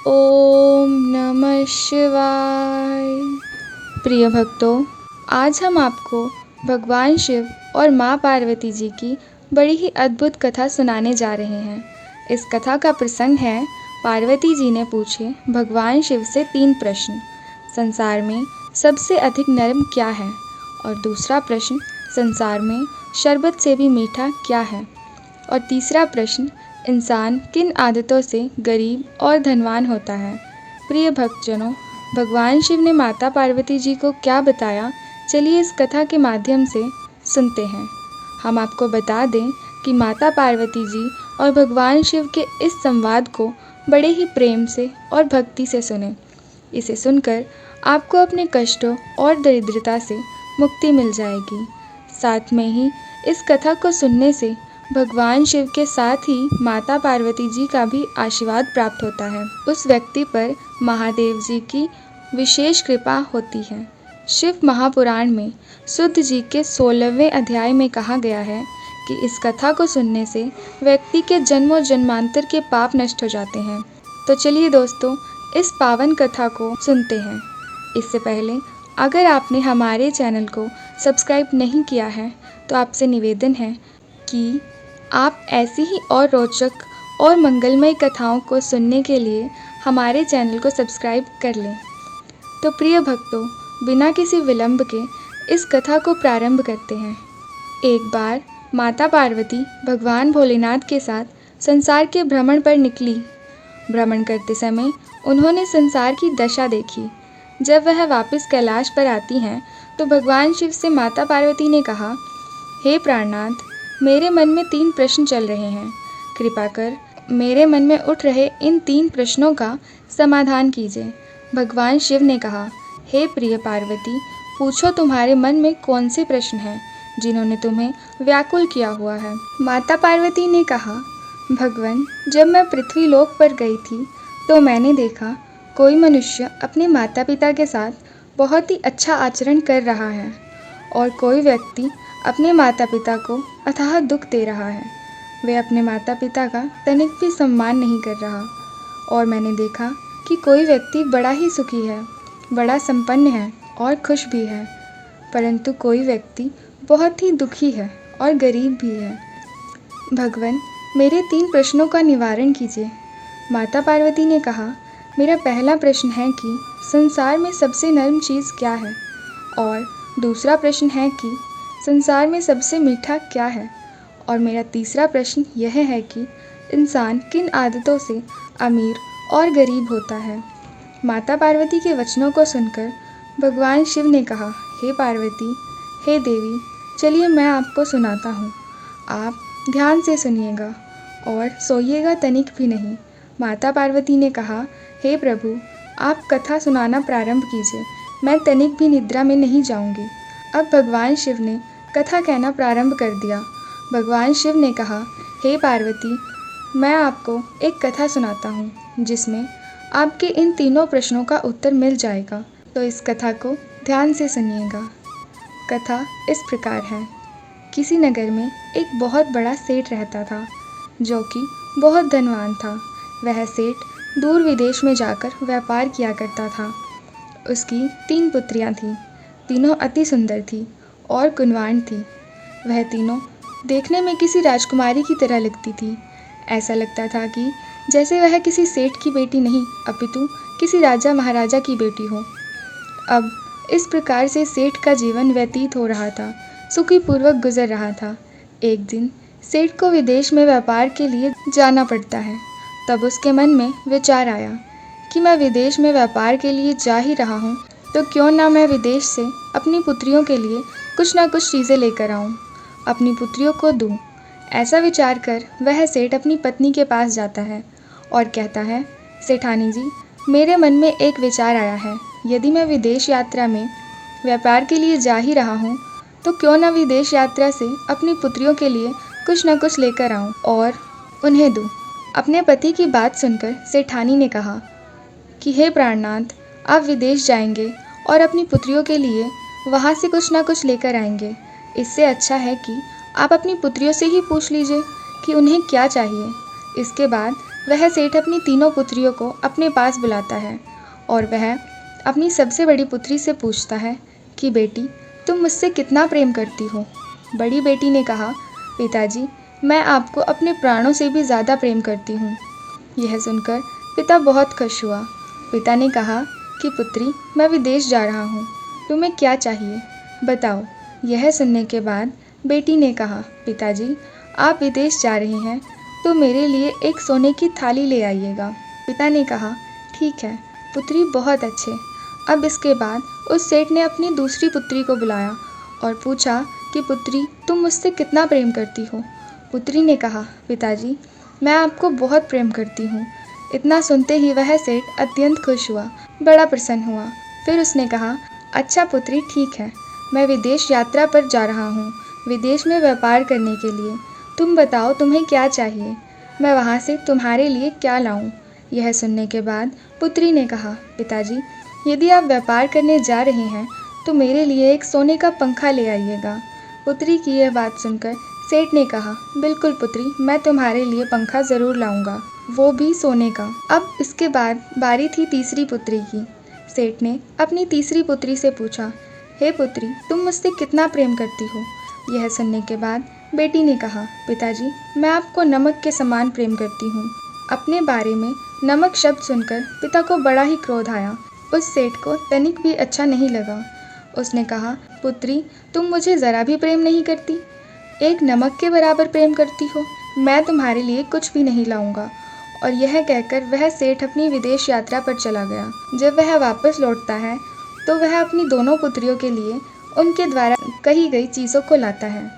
ओम नमः शिवाय। प्रिय भक्तों, आज हम आपको भगवान शिव और माँ पार्वती जी की बड़ी ही अद्भुत कथा सुनाने जा रहे हैं। इस कथा का प्रसंग है, पार्वती जी ने पूछे भगवान शिव से 3 प्रश्न। संसार में सबसे अधिक नरम क्या है? और दूसरा प्रश्न, संसार में शरबत से भी मीठा क्या है? और तीसरा प्रश्न, इंसान किन आदतों से गरीब और धनवान होता है? प्रिय भक्तजनों, भगवान शिव ने माता पार्वती जी को क्या बताया, चलिए इस कथा के माध्यम से सुनते हैं। हम आपको बता दें कि माता पार्वती जी और भगवान शिव के इस संवाद को बड़े ही प्रेम से और भक्ति से सुने। इसे सुनकर आपको अपने कष्टों और दरिद्रता से मुक्ति मिल जाएगी। साथ में ही इस कथा को सुनने से भगवान शिव के साथ ही माता पार्वती जी का भी आशीर्वाद प्राप्त होता है। उस व्यक्ति पर महादेव जी की विशेष कृपा होती है। शिव महापुराण में सुद्ध जी के 16वें अध्याय में कहा गया है कि इस कथा को सुनने से व्यक्ति के जन्मों जन्मांतर के पाप नष्ट हो जाते हैं। तो चलिए दोस्तों, इस पावन कथा को सुनते हैं। इससे पहले अगर आपने हमारे चैनल को सब्सक्राइब नहीं किया है तो आपसे निवेदन है कि आप ऐसी ही और रोचक और मंगलमय कथाओं को सुनने के लिए हमारे चैनल को सब्सक्राइब कर लें। तो प्रिय भक्तों, बिना किसी विलंब के इस कथा को प्रारंभ करते हैं। एक बार माता पार्वती भगवान भोलेनाथ के साथ संसार के भ्रमण पर निकली। भ्रमण करते समय उन्होंने संसार की दशा देखी। जब वह वापस कैलाश पर आती हैं तो भगवान शिव से माता पार्वती ने कहा, हे प्राणनाथ, मेरे मन में 3 प्रश्न चल रहे हैं। कृपा कर मेरे मन में उठ रहे इन 3 प्रश्नों का समाधान कीजिए। भगवान शिव ने कहा, हे प्रिय पार्वती, पूछो तुम्हारे मन में कौन से प्रश्न हैं जिन्होंने तुम्हें व्याकुल किया हुआ है। माता पार्वती ने कहा, भगवान, जब मैं पृथ्वी लोक पर गई थी तो मैंने देखा कोई मनुष्य अपने माता पिता के साथ बहुत ही अच्छा आचरण कर रहा है और कोई व्यक्ति अपने माता पिता को अथाह दुख दे रहा है। वे अपने माता पिता का तनिक भी सम्मान नहीं कर रहा। और मैंने देखा कि कोई व्यक्ति बड़ा ही सुखी है, बड़ा संपन्न है और खुश भी है, परंतु कोई व्यक्ति बहुत ही दुखी है और गरीब भी है। भगवान, मेरे 3 प्रश्नों का निवारण कीजिए। माता पार्वती ने कहा, मेरा पहला प्रश्न है कि संसार में सबसे नरम चीज़ क्या है? और दूसरा प्रश्न है कि संसार में सबसे मीठा क्या है? और मेरा तीसरा प्रश्न यह है कि इंसान किन आदतों से अमीर और गरीब होता है? माता पार्वती के वचनों को सुनकर भगवान शिव ने कहा, हे पार्वती, हे देवी, चलिए मैं आपको सुनाता हूँ। आप ध्यान से सुनिएगा और सोइएगा तनिक भी नहीं। माता पार्वती ने कहा, हे प्रभु, आप कथा सुनाना प्रारंभ कीजिए, मैं तनिक भी निद्रा में नहीं जाऊंगी। अब भगवान शिव ने कथा कहना प्रारंभ कर दिया। भगवान शिव ने कहा, हे पार्वती, मैं आपको एक कथा सुनाता हूँ जिसमें आपके इन तीनों प्रश्नों का उत्तर मिल जाएगा। तो इस कथा को ध्यान से सुनिएगा। कथा इस प्रकार है। किसी नगर में एक बहुत बड़ा सेठ रहता था जो कि बहुत धनवान था। वह सेठ दूर विदेश में जाकर व्यापार किया करता था। उसकी 3 पुत्रियां थीं। तीनों अति सुंदर थीं और गुणवान थी। वह तीनों देखने में किसी राजकुमारी की तरह लगती थी। ऐसा लगता था कि जैसे वह किसी सेठ की बेटी नहीं अपितु किसी राजा महाराजा की बेटी हो। अब इस प्रकार से सेठ का जीवन व्यतीत हो रहा था, सुखी पूर्वक गुजर रहा था। एक दिन सेठ को विदेश में व्यापार के लिए जाना पड़ता है। तब उसके मन में विचार आया कि मैं विदेश में व्यापार के लिए जा ही रहा हूँ तो क्यों ना मैं विदेश से अपनी पुत्रियों के लिए कुछ ना कुछ चीज़ें लेकर आऊँ, अपनी पुत्रियों को दूँ। ऐसा विचार कर वह सेठ अपनी पत्नी के पास जाता है और कहता है, सेठानी जी, मेरे मन में एक विचार आया है। यदि मैं विदेश यात्रा में व्यापार के लिए जा ही रहा हूँ तो क्यों ना विदेश यात्रा से अपनी पुत्रियों के लिए कुछ ना कुछ लेकर आऊँ और उन्हें दूँ। अपने पति की बात सुनकर सेठानी ने कहा कि हे प्राणनाथ, आप विदेश जाएंगे और अपनी पुत्रियों के लिए वहाँ से कुछ ना कुछ लेकर आएंगे। इससे अच्छा है कि आप अपनी पुत्रियों से ही पूछ लीजिए कि उन्हें क्या चाहिए। इसके बाद वह सेठ अपनी तीनों पुत्रियों को अपने पास बुलाता है और वह अपनी सबसे बड़ी पुत्री से पूछता है कि बेटी, तुम मुझसे कितना प्रेम करती हो। बड़ी बेटी ने कहा, पिताजी, मैं आपको अपने प्राणों से भी ज़्यादा प्रेम करती हूँ। यह सुनकर पिता बहुत खुश हुआ। पिता ने कहा कि पुत्री, मैं विदेश जा रहा हूँ, तुम्हें क्या चाहिए, बताओ। यह सुनने के बाद बेटी ने कहा, पिताजी, आप विदेश जा रहे हैं तो मेरे लिए एक सोने की थाली ले आइएगा। पिता ने कहा, ठीक है पुत्री, बहुत अच्छे। अब इसके बाद उस सेठ ने अपनी दूसरी पुत्री को बुलाया और पूछा कि पुत्री, तुम मुझसे कितना प्रेम करती हो। पुत्री ने कहा, पिताजी, मैं आपको बहुत प्रेम करती हूँ। इतना सुनते ही वह सेठ अत्यंत खुश हुआ, बड़ा प्रसन्न हुआ। फिर उसने कहा, अच्छा पुत्री, ठीक है, मैं विदेश यात्रा पर जा रहा हूँ, विदेश में व्यापार करने के लिए। तुम बताओ तुम्हें क्या चाहिए, मैं वहाँ से तुम्हारे लिए क्या लाऊं। यह सुनने के बाद पुत्री ने कहा, पिताजी, यदि आप व्यापार करने जा रहे हैं तो मेरे लिए एक सोने का पंखा ले आइएगा। पुत्री की यह बात सुनकर सेठ ने कहा, बिल्कुल पुत्री, मैं तुम्हारे लिए पंखा ज़रूर लाऊंगा, वो भी सोने का। अब इसके बाद बारी थी तीसरी पुत्री की। सेठ ने अपनी तीसरी पुत्री से पूछा, हे पुत्री, तुम मुझसे कितना प्रेम करती हो। यह सुनने के बाद बेटी ने कहा, पिताजी, मैं आपको नमक के समान प्रेम करती हूँ। अपने बारे में नमक शब्द सुनकर पिता को बड़ा ही क्रोध आया। उस सेठ को तनिक भी अच्छा नहीं लगा। उसने कहा, पुत्री, तुम मुझे ज़रा भी प्रेम नहीं करती, एक नमक के बराबर प्रेम करती हो। मैं तुम्हारे लिए कुछ भी नहीं लाऊंगा। और यह कहकर वह सेठ अपनी विदेश यात्रा पर चला गया। जब वह वापस लौटता है तो वह अपनी दोनों पुत्रियों के लिए उनके द्वारा कही गई चीज़ों को लाता है।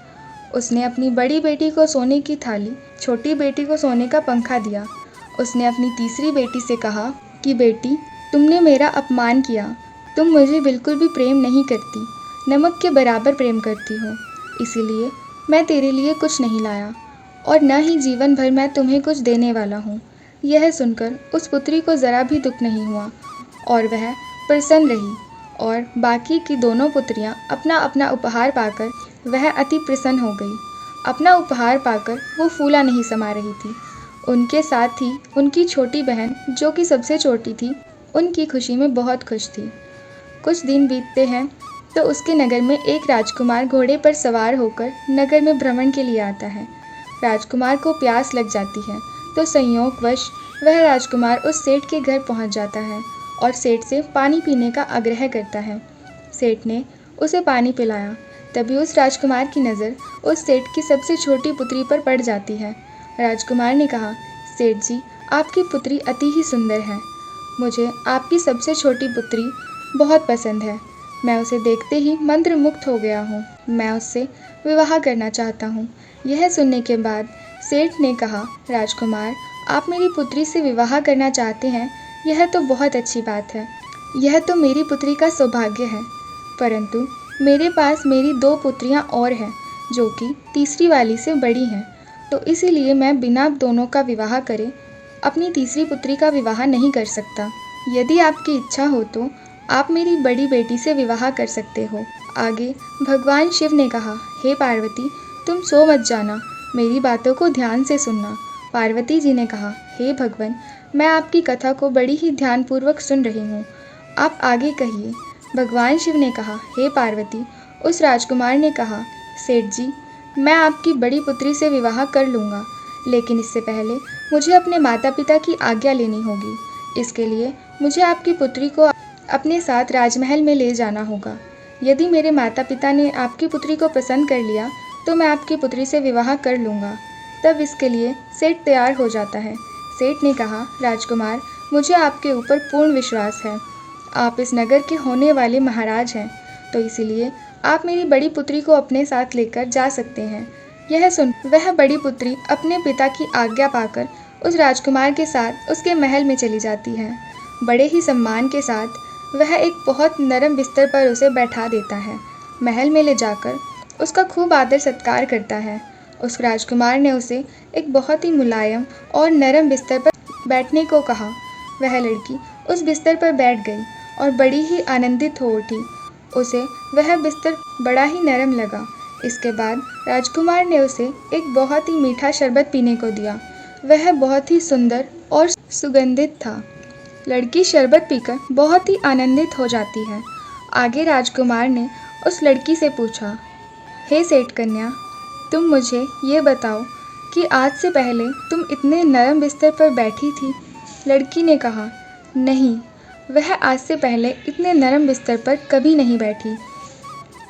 उसने अपनी बड़ी बेटी को सोने की थाली, छोटी बेटी को सोने का पंखा दिया। उसने अपनी तीसरी बेटी से कहा कि बेटी, तुमने मेरा अपमान किया, तुम मुझे बिल्कुल भी प्रेम नहीं करती, नमक के बराबर प्रेम करती हो, इसीलिए मैं तेरे लिए कुछ नहीं लाया और न ही जीवन भर मैं तुम्हें कुछ देने वाला हूँ। यह सुनकर उस पुत्री को ज़रा भी दुख नहीं हुआ और वह प्रसन्न रही। और बाकी की दोनों पुत्रियाँ अपना अपना उपहार पाकर वह अति प्रसन्न हो गई। अपना उपहार पाकर वो फूला नहीं समा रही थी। उनके साथ ही उनकी छोटी बहन, जो कि सबसे छोटी थी, उनकी खुशी में बहुत खुश थी। कुछ दिन बीतते हैं तो उसके नगर में एक राजकुमार घोड़े पर सवार होकर नगर में भ्रमण के लिए आता है। राजकुमार को प्यास लग जाती है तो संयोगवश वह राजकुमार उस सेठ के घर पहुंच जाता है और सेठ से पानी पीने का आग्रह करता है। सेठ ने उसे पानी पिलाया। तभी उस राजकुमार की नज़र उस सेठ की सबसे छोटी पुत्री पर पड़ जाती है। राजकुमार ने कहा, सेठ जी, आपकी पुत्री अति ही सुंदर है। मुझे आपकी सबसे छोटी पुत्री बहुत पसंद है। मैं उसे देखते ही मंत्रमुग्ध हो गया हूँ। मैं उससे विवाह करना चाहता हूँ। यह सुनने के बाद सेठ ने कहा, राजकुमार, आप मेरी पुत्री से विवाह करना चाहते हैं, यह तो बहुत अच्छी बात है। यह तो मेरी पुत्री का सौभाग्य है, परंतु मेरे पास मेरी 2 पुत्रियां और हैं जो कि तीसरी वाली से बड़ी हैं, तो इसीलिए मैं बिना दोनों का विवाह करे अपनी तीसरी पुत्री का विवाह नहीं कर सकता। यदि आपकी इच्छा हो तो आप मेरी बड़ी बेटी से विवाह कर सकते हो। आगे भगवान शिव ने कहा, हे पार्वती, तुम सो मत जाना, मेरी बातों को ध्यान से सुनना। पार्वती जी ने कहा, हे भगवान, मैं आपकी कथा को बड़ी ही ध्यानपूर्वक सुन रही हूँ, आप आगे कहिए। भगवान शिव ने कहा, हे पार्वती। उस राजकुमार ने कहा, सेठ जी, मैं आपकी बड़ी पुत्री से विवाह कर लूँगा, लेकिन इससे पहले मुझे अपने माता पिता की आज्ञा लेनी होगी। इसके लिए मुझे आपकी पुत्री को अपने साथ राजमहल में ले जाना होगा। यदि मेरे माता पिता ने आपकी पुत्री को पसंद कर लिया तो मैं आपकी पुत्री से विवाह कर लूँगा। तब इसके लिए सेठ तैयार हो जाता है। सेठ ने कहा, राजकुमार, मुझे आपके ऊपर पूर्ण विश्वास है। आप इस नगर के होने वाले महाराज हैं, तो इसीलिए आप मेरी बड़ी पुत्री को अपने साथ लेकर जा सकते हैं। यह सुन वह बड़ी पुत्री अपने पिता की आज्ञा पाकर उस राजकुमार के साथ उसके महल में चली जाती है। बड़े ही सम्मान के साथ वह एक बहुत नरम बिस्तर पर उसे बैठा देता है। महल में ले जाकर उसका खूब आदर सत्कार करता है। उस राजकुमार ने उसे एक बहुत ही मुलायम और नरम बिस्तर पर बैठने को कहा। वह लड़की उस बिस्तर पर बैठ गई और बड़ी ही आनंदित हो उठी। उसे वह बिस्तर बड़ा ही नरम लगा। इसके बाद राजकुमार ने उसे एक बहुत ही मीठा शरबत पीने को दिया। वह बहुत ही सुंदर और सुगंधित था। लड़की शरबत पीकर बहुत ही आनंदित हो जाती है। आगे राजकुमार ने उस लड़की से पूछा, हे सेठ कन्या, तुम मुझे ये बताओ कि आज से पहले तुम इतने नरम बिस्तर पर बैठी थी? लड़की ने कहा, नहीं, वह आज से पहले इतने नरम बिस्तर पर कभी नहीं बैठी।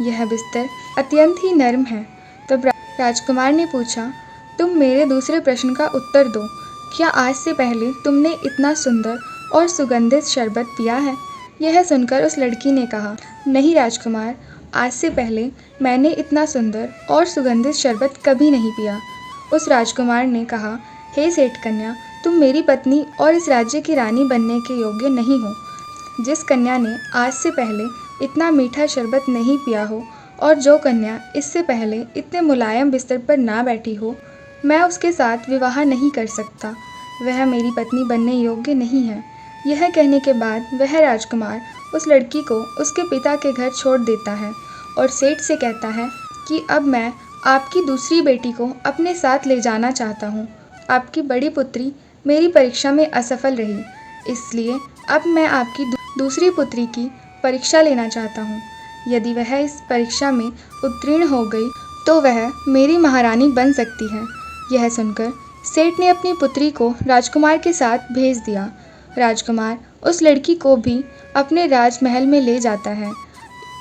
यह बिस्तर अत्यंत ही नरम है। तब राजकुमार ने पूछा, तुम मेरे दूसरे प्रश्न का उत्तर दो। क्या आज से पहले तुमने इतना सुंदर और सुगंधित शरबत पिया है? यह सुनकर उस लड़की ने कहा, नहीं राजकुमार, आज से पहले मैंने इतना सुंदर और सुगंधित शरबत कभी नहीं पिया। उस राजकुमार ने कहा, हे सेठ कन्या, तुम मेरी पत्नी और इस राज्य की रानी बनने के योग्य नहीं हो। जिस कन्या ने आज से पहले इतना मीठा शरबत नहीं पिया हो और जो कन्या इससे पहले इतने मुलायम बिस्तर पर ना बैठी हो, मैं उसके साथ विवाह नहीं कर सकता। वह मेरी पत्नी बनने योग्य नहीं है। यह कहने के बाद वह राजकुमार उस लड़की को उसके पिता के घर छोड़ देता है और सेठ से कहता है कि अब मैं आपकी दूसरी बेटी को अपने साथ ले जाना चाहता हूँ। आपकी बड़ी पुत्री मेरी परीक्षा में असफल रही, इसलिए अब मैं आपकी दूसरी पुत्री की परीक्षा लेना चाहता हूँ। यदि वह इस परीक्षा में उत्तीर्ण हो गई तो वह मेरी महारानी बन सकती है। यह सुनकर सेठ ने अपनी पुत्री को राजकुमार के साथ भेज दिया। राजकुमार उस लड़की को भी अपने राजमहल में ले जाता है।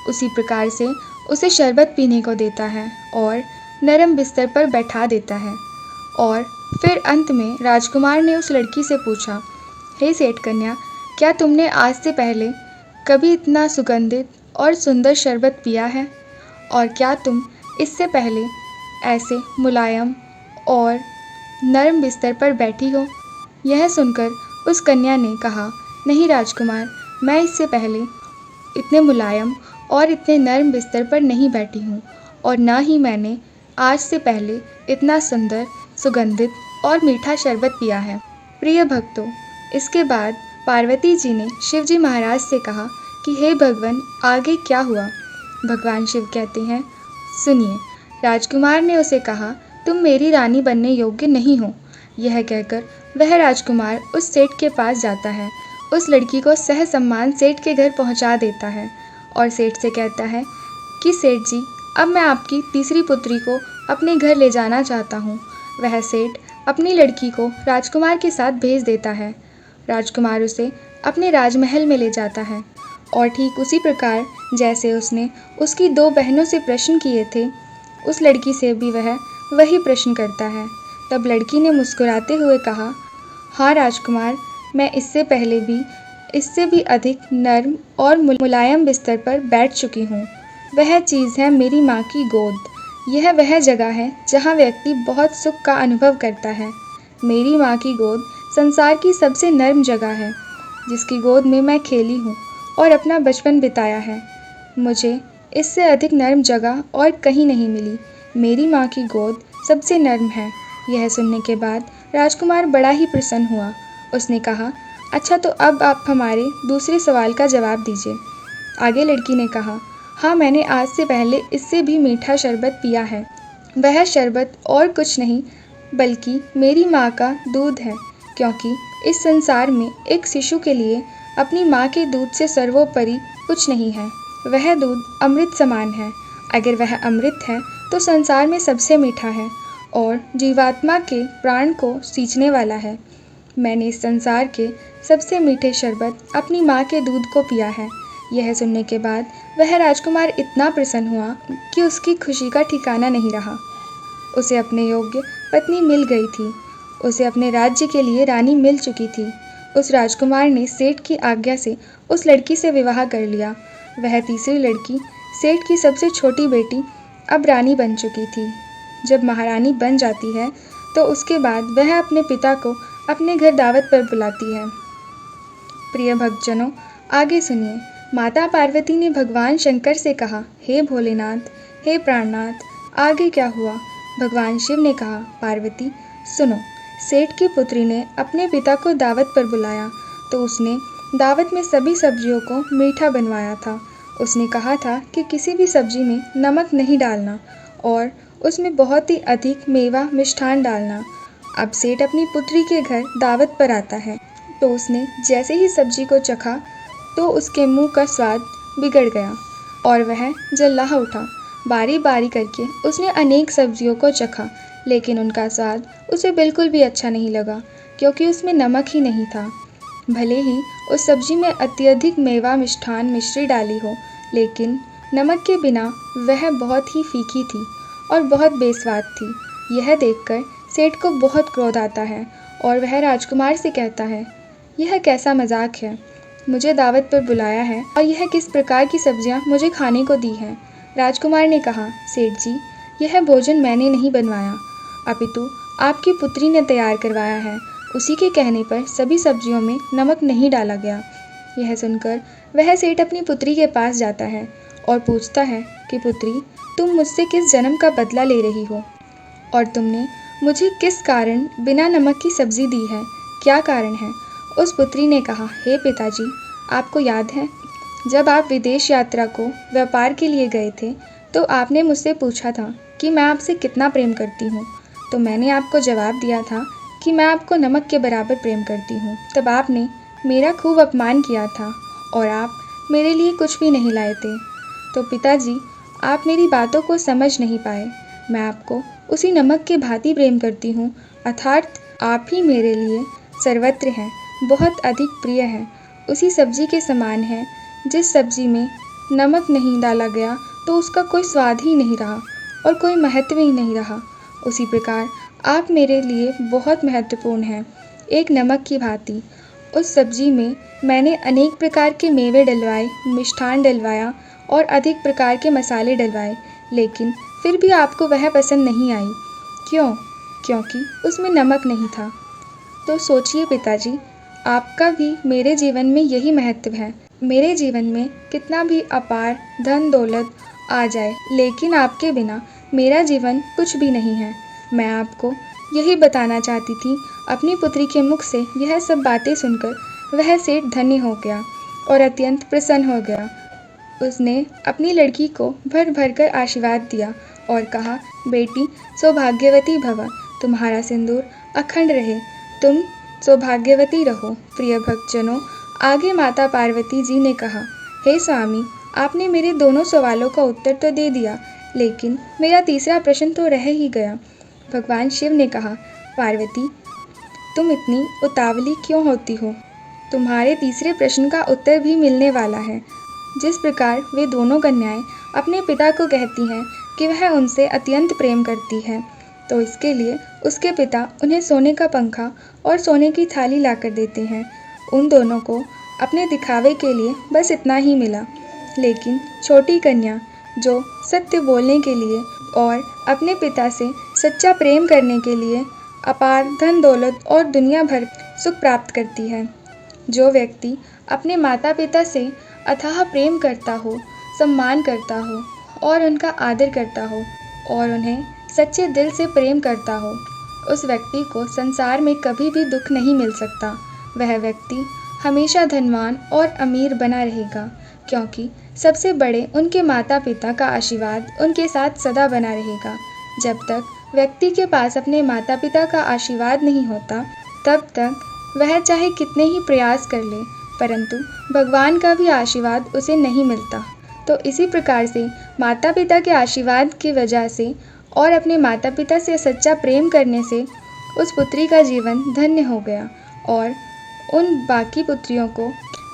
उसी प्रकार से उसे शरबत पीने को देता है और नरम बिस्तर पर बैठा देता है। और फिर अंत में राजकुमार ने उस लड़की से पूछा, हे सेठ कन्या, क्या तुमने आज से पहले कभी इतना सुगंधित और सुंदर शरबत पिया है? और क्या तुम इससे पहले ऐसे मुलायम और नरम बिस्तर पर बैठी हो? यह सुनकर उस कन्या ने कहा, नहीं राजकुमार, मैं इससे पहले इतने मुलायम और इतने नरम बिस्तर पर नहीं बैठी हूँ और न ही मैंने आज से पहले इतना सुंदर, सुगंधित और मीठा शरबत पिया है। प्रिय भक्तों, इसके बाद पार्वती जी ने शिव जी महाराज से कहा कि हे भगवान, आगे क्या हुआ? भगवान शिव कहते हैं, सुनिए। राजकुमार ने उसे कहा, तुम मेरी रानी बनने योग्य नहीं हो। यह कहकर वह राजकुमार उस सेठ के पास जाता है, उस लड़की को सहसम्मान सेठ के घर पहुंचा देता है और सेठ से कहता है कि सेठ जी, अब मैं आपकी तीसरी पुत्री को अपने घर ले जाना चाहता हूँ। वह सेठ अपनी लड़की को राजकुमार के साथ भेज देता है। राजकुमार उसे अपने राजमहल में ले जाता है और ठीक उसी प्रकार जैसे उसने उसकी दो बहनों से प्रश्न किए थे, उस लड़की से भी वह वही प्रश्न करता है। तब लड़की ने मुस्कुराते हुए कहा, हाँ राजकुमार, मैं इससे पहले भी इससे भी अधिक नर्म और मुलायम बिस्तर पर बैठ चुकी हूँ। वह चीज़ है मेरी माँ की गोद। यह वह जगह है जहाँ व्यक्ति बहुत सुख का अनुभव करता है। मेरी माँ की गोद संसार की सबसे नर्म जगह है, जिसकी गोद में मैं खेली हूँ और अपना बचपन बिताया है। मुझे इससे अधिक नर्म जगह और कहीं नहीं मिली। मेरी माँ की गोद सबसे नर्म है। यह सुनने के बाद राजकुमार बड़ा ही प्रसन्न हुआ। उसने कहा, अच्छा, तो अब आप हमारे दूसरे सवाल का जवाब दीजिए। आगे लड़की ने कहा, हाँ, मैंने आज से पहले इससे भी मीठा शरबत पिया है। वह शरबत और कुछ नहीं बल्कि मेरी माँ का दूध है, क्योंकि इस संसार में एक शिशु के लिए अपनी माँ के दूध से सर्वोपरि कुछ नहीं है। वह दूध अमृत समान है। अगर वह अमृत है तो संसार में सबसे मीठा है और जीवात्मा के प्राण को सींचने वाला है। मैंने इस संसार के सबसे मीठे शरबत अपनी माँ के दूध को पिया है। यह सुनने के बाद वह राजकुमार इतना प्रसन्न हुआ कि उसकी खुशी का ठिकाना नहीं रहा। उसे अपने योग्य पत्नी मिल गई थी। उसे अपने राज्य के लिए रानी मिल चुकी थी। उस राजकुमार ने सेठ की आज्ञा से उस लड़की से विवाह कर लिया। वह तीसरी लड़की, सेठ की सबसे छोटी बेटी, अब रानी बन चुकी थी। जब महारानी बन जाती है तो उसके बाद वह अपने पिता को अपने घर दावत पर बुलाती है। प्रिय भक्तजनों, आगे सुनिए। माता पार्वती ने भगवान शंकर से कहा, हे भोलेनाथ, हे प्राणनाथ, आगे क्या हुआ? भगवान शिव ने कहा, पार्वती सुनो। सेठ की पुत्री ने अपने पिता को दावत पर बुलाया तो उसने दावत में सभी सब्जियों को मीठा बनवाया था। उसने कहा था कि किसी भी सब्जी में नमक नहीं डालना और उसमें बहुत ही अधिक मेवा मिष्ठान डालना अब सेठ अपनी पुत्री के घर दावत पर आता है, तो उसने जैसे ही सब्जी को चखा तो उसके मुंह का स्वाद बिगड़ गया और वह जल्लाहा उठा। बारी बारी करके उसने अनेक सब्जियों को चखा, लेकिन उनका स्वाद उसे बिल्कुल भी अच्छा नहीं लगा, क्योंकि उसमें नमक ही नहीं था। भले ही उस सब्जी में अत्यधिक मेवा मिष्ठान मिश्री डाली हो, लेकिन नमक के बिना वह बहुत ही फीकी थी और बहुत बेस्वाद थी। यह देखकर सेठ को बहुत क्रोध आता है और वह राजकुमार से कहता है, यह कैसा मजाक है? मुझे दावत पर बुलाया है और यह किस प्रकार की सब्जियां मुझे खाने को दी हैं? राजकुमार ने कहा, सेठ जी, यह भोजन मैंने नहीं बनवाया, अपितु आपकी पुत्री ने तैयार करवाया है। उसी के कहने पर सभी सब्जियों में नमक नहीं डाला गया। यह सुनकर वह सेठ अपनी पुत्री के पास जाता है और पूछता है कि पुत्री, तुम मुझसे किस जन्म का बदला ले रही हो और तुमने मुझे किस कारण बिना नमक की सब्जी दी है? क्या कारण है? उस पुत्री ने कहा, हे पिताजी, आपको याद है जब आप विदेश यात्रा को व्यापार के लिए गए थे तो आपने मुझसे पूछा था कि मैं आपसे कितना प्रेम करती हूँ। तो मैंने आपको जवाब दिया था कि मैं आपको नमक के बराबर प्रेम करती हूँ। तब आपने मेरा खूब अपमान किया था और आप मेरे लिए कुछ भी नहीं लाए थे। तो पिताजी, आप मेरी बातों को समझ नहीं पाए। मैं आपको उसी नमक के भांति प्रेम करती हूँ, अर्थात आप ही मेरे लिए सर्वत्र हैं, बहुत अधिक प्रिय हैं, उसी सब्जी के समान है। जिस सब्जी में नमक नहीं डाला गया तो उसका कोई स्वाद ही नहीं रहा और कोई महत्व ही नहीं रहा। उसी प्रकार आप मेरे लिए बहुत महत्वपूर्ण हैं, एक नमक की भांति। उस सब्जी में मैंने अनेक प्रकार के मेवे डलवाए, मिष्ठान डलवाया और अधिक प्रकार के मसाले डलवाए, लेकिन फिर भी आपको वह पसंद नहीं आई। क्यों? क्योंकि उसमें नमक नहीं था। तो सोचिए पिताजी, आपका भी मेरे जीवन में यही महत्व है। मेरे जीवन में कितना भी अपार धन दौलत आ जाए, लेकिन आपके बिना मेरा जीवन कुछ भी नहीं है। मैं आपको यही बताना चाहती थी। अपनी पुत्री के मुख से यह सब बातें सुनकर वह सेठ धन्य हो गया और अत्यंत प्रसन्न हो गया। उसने अपनी लड़की को भर भर कर आशीर्वाद दिया और कहा, बेटी सौभाग्यवती भव, तुम्हारा सिंदूर अखंड रहे, तुम सौभाग्यवती रहो। प्रिय भक्तजनों, आगे माता पार्वती जी ने कहा, हे स्वामी, आपने मेरे दोनों सवालों का उत्तर तो दे दिया, लेकिन मेरा तीसरा प्रश्न तो रह ही गया। भगवान शिव ने कहा, पार्वती, तुम इतनी उतावली क्यों होती हो? तुम्हारे तीसरे प्रश्न का उत्तर भी मिलने वाला है। जिस प्रकार वे दोनों कन्याएं अपने पिता को कहती हैं कि वह उनसे अत्यंत प्रेम करती है, तो इसके लिए उसके पिता उन्हें सोने का पंखा और सोने की थाली लाकर देते हैं। उन दोनों को अपने दिखावे के लिए बस इतना ही मिला, लेकिन छोटी कन्या जो सत्य बोलने के लिए और अपने पिता से सच्चा प्रेम करने के लिए अपार धन दौलत और दुनिया भर सुख प्राप्त करती है। जो व्यक्ति अपने माता पिता से अथाह प्रेम करता हो, सम्मान करता हो और उनका आदर करता हो और उन्हें सच्चे दिल से प्रेम करता हो, उस व्यक्ति को संसार में कभी भी दुख नहीं मिल सकता। वह व्यक्ति हमेशा धनवान और अमीर बना रहेगा, क्योंकि सबसे बड़े उनके माता पिता का आशीर्वाद उनके साथ सदा बना रहेगा। जब तक व्यक्ति के पास अपने माता पिता का आशीर्वाद नहीं होता, तब तक वह चाहे कितने ही प्रयास कर ले, परंतु भगवान का भी आशीर्वाद उसे नहीं मिलता। तो इसी प्रकार से माता पिता के आशीर्वाद की वजह से और अपने माता पिता से सच्चा प्रेम करने से उस पुत्री का जीवन धन्य हो गया और उन बाकी पुत्रियों को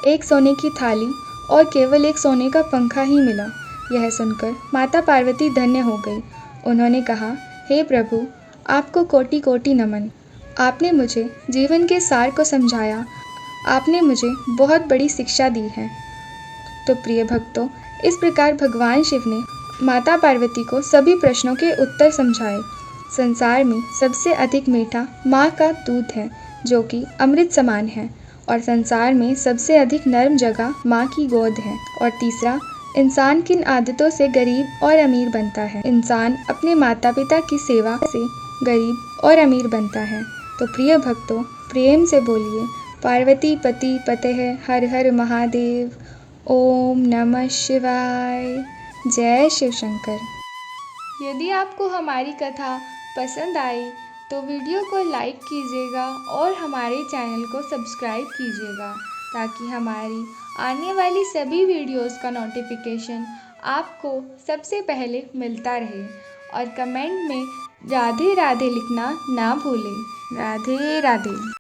एक सोने की थाली और केवल एक सोने का पंखा ही मिला। यह सुनकर माता पार्वती धन्य हो गई। उन्होंने कहा, हे प्रभु, आपको कोटि कोटि नमन। आपने मुझे जीवन के सार को समझाया, आपने मुझे बहुत बड़ी शिक्षा दी है। तो प्रिय भक्तों, इस प्रकार भगवान शिव ने माता पार्वती को सभी प्रश्नों के उत्तर समझाए। संसार में सबसे अधिक मीठा माँ का दूध है, जो कि अमृत समान है, और संसार में सबसे अधिक नर्म जगह माँ की गोद है। और तीसरा, इंसान किन आदतों से गरीब और अमीर बनता है? इंसान अपने माता पिता की सेवा से गरीब और अमीर बनता है। तो प्रिय भक्तों, प्रेम से बोलिए, पार्वती पति पतेह हर हर महादेव। ओम नमः शिवाय। जय शिव शंकर। यदि आपको हमारी कथा पसंद आई तो वीडियो को लाइक कीजिएगा और हमारे चैनल को सब्सक्राइब कीजिएगा ताकि हमारी आने वाली सभी वीडियोस का नोटिफिकेशन आपको सबसे पहले मिलता रहे। और कमेंट में राधे राधे लिखना ना भूलें। राधे राधे।